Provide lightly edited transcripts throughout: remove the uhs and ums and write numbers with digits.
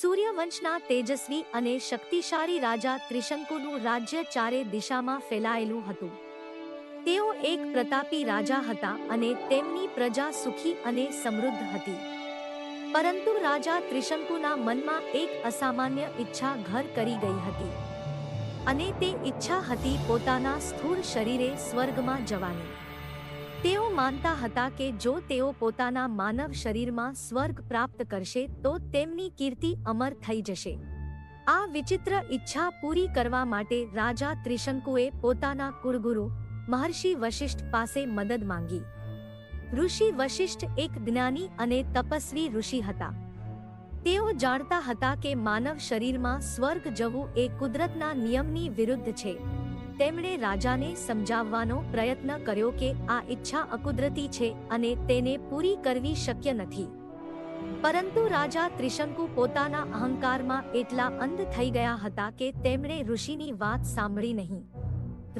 સૂર્યવંશના તેજસ્વી અને શક્તિશાળી રાજા ત્રિશંકુનું રાજ્ય ચારે દિશામાં ફેલાયેલું હતું. તેઓ એક પ્રતાપી રાજા હતા અને તેમની પ્રજા સુખી અને સમૃદ્ધ હતી. પરંતુ રાજા ત્રિશંકુના મનમાં એક અસામાન્ય ઈચ્છા ઘર કરી ગઈ હતી. અને તે ઈચ્છા હતી પોતાના સ્થૂળ શરીરે સ્વર્ગમાં જવાની. તેઓ માનતા હતા કે જો તેઓ પોતાના માનવ શરીરમાં સ્વર્ગ પ્રાપ્ત કરશે તો તેમની કીર્તિ અમર થઈ જશે. આ વિચિત્ર ઈચ્છા પૂરી કરવા માટે રાજા ત્રિશંકુએ પોતાના કુળગુરુ મહર્ષિ વશિષ્ઠ પાસે મદદ માંગી. ઋષિ વશિષ્ઠ એક જ્ઞાની અને તપસ્વી ઋષિ હતા. તેઓ જાણતા હતા કે માનવ શરીરમાં સ્વર્ગ જવું એ કુદરતના નિયમની વિરુદ્ધ છે. તેમણે રાજાને સમજાવવાનો પ્રયત્ન કર્યો કે આ ઈચ્છા અકુદરતી છે અને તેને પૂરી કરવી શક્ય નથી. પરંતુ રાજા ત્રિશંકુ પોતાના અહંકારમાં એટલા અંધ થઈ ગયા હતા કે તેમણે ઋષિની વાત સાંભળી નહીં.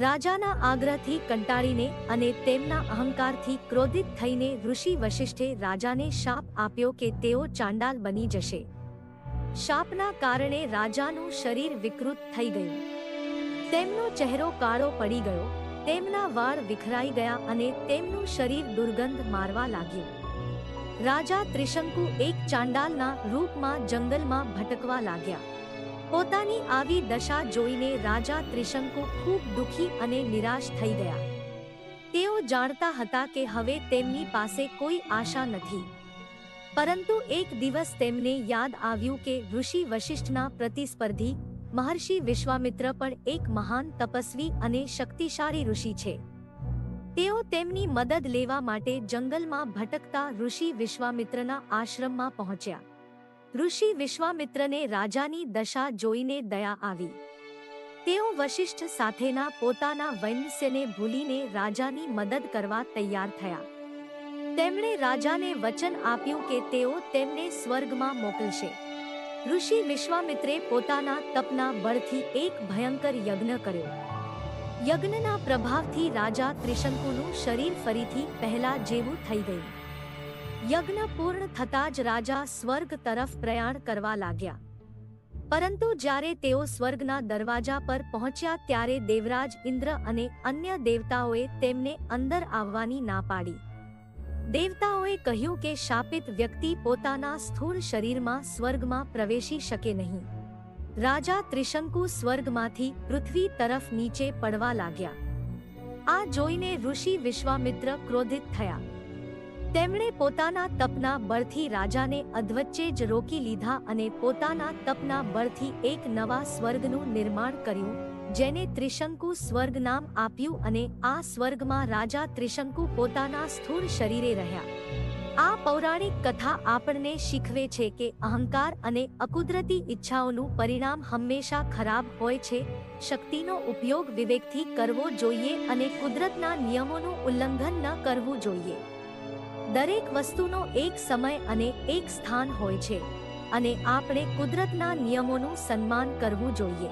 રાજાના આગ્રહથી કંટાળીને અને તેમના અહંકારથી ક્રોધિત થઈને ઋષિ વશિષ્ઠે રાજાને શાપ આપ્યો કે તેઓ ચાંડાલ બની જશે. શાપના કારણે રાજાનું શરીર વિકૃત થઈ ગયું. તેમનો ચહેરો કાળો પડી ગયો, તેમના વાળ વિખરાઈ ગયા અને તેમનું શરીર દુર્ગંધ મારવા લાગ્યું. રાજા ત્રિશંકુ એક ચાંડાલના રૂપમાં જંગલમાં ભટકવા લાગ્યા. પોતાની આવી દશા જોઈને રાજા ત્રિશંકુ ખૂબ દુઃખી અને નિરાશ થઈ ગયા. તેઓ જાણતા હતા કે હવે તેમની પાસે કોઈ આશા નથી. પરંતુ એક દિવસ તેમને યાદ આવ્યું કે ઋષિ વશિષ્ઠના પ્રતિસ્પર્ધી મહર્ષિ વિશ્વામિત્ર પણ એક મહાન તપસ્વી અને શક્તિશાળી ઋષિ છે. તેઓ તેમની મદદ લેવા માટે જંગલમાં ભટકતા ઋષિ વિશ્વામિત્રના આશ્રમમાં પહોંચ્યા. ઋષિ વિશ્વામિત્રને રાજાની દશા જોઈને દયા આવી. તેઓ વશિષ્ઠ સાથેના પોતાના વૈમનસ્યને ભૂલીને રાજાની મદદ કરવા તૈયાર થયા. તેમણે રાજાને વચન આપ્યું કે તેઓ તેમને સ્વર્ગમાં મોકલશે. ઋષિ વિશ્વામિત્રે પોતાના તપના બળથી એક ભયંકર યજ્ઞ કર્યો. યજ્ઞના પ્રભાવથી રાજા ત્રિશંકુનું શરીર ફરીથી પહેલા જેવું થઈ ગયું. યજ્ઞ પૂર્ણ થતાં જ રાજા સ્વર્ગ તરફ પ્રયાણ કરવા લાગ્યા. પરંતુ જ્યારે તેઓ સ્વર્ગના દરવાજા પર પહોંચ્યા ત્યારે દેવરાજ ઇન્દ્ર અને અન્ય દેવતાઓએ તેમને અંદર આવવાની ના પાડી. દેવતાઓએ કહ્યું કે શાપિત વ્યક્તિ પોતાના સ્થૂળ શરીરમાં સ્વર્ગમાં પ્રવેશી શકે નહીં. રાજા ત્રિશંકુ સ્વર્ગમાંથી પૃથ્વી તરફ નીચે પડવા લાગ્યા. આ જોઈને ઋષિ વિશ્વામિત્ર ક્રોધિત થયા. તેમણે પોતાના તપના બળથી રાજાને અધવચ્ચે જ રોકી લીધા અને પોતાના તપના બળથી એક નવા સ્વર્ગનું નિર્માણ કર્યું, જેને ત્રિશંકુ સ્વર્ગ નામ આપ્યું અને આ સ્વર્ગમાં રાજા ત્રિશંકુ પોતાના સ્થૂળ શરીરે રહ્યા. આ પૌરાણિક કથા આપણને શીખવે છે કે અહંકાર અને અકુદરતી ઈચ્છાઓનું પરિણામ હંમેશા ખરાબ હોય છે. શક્તિનો ઉપયોગ વિવેકથી કરવો જોઈએ અને કુદરતના નિયમોનું ઉલ્લંઘન ન કરવું જોઈએ. દરેક વસ્તુનો એક સમય અને એક સ્થાન હોય છે અને આપણે કુદરતના નિયમોનું સન્માન કરવું જોઈએ.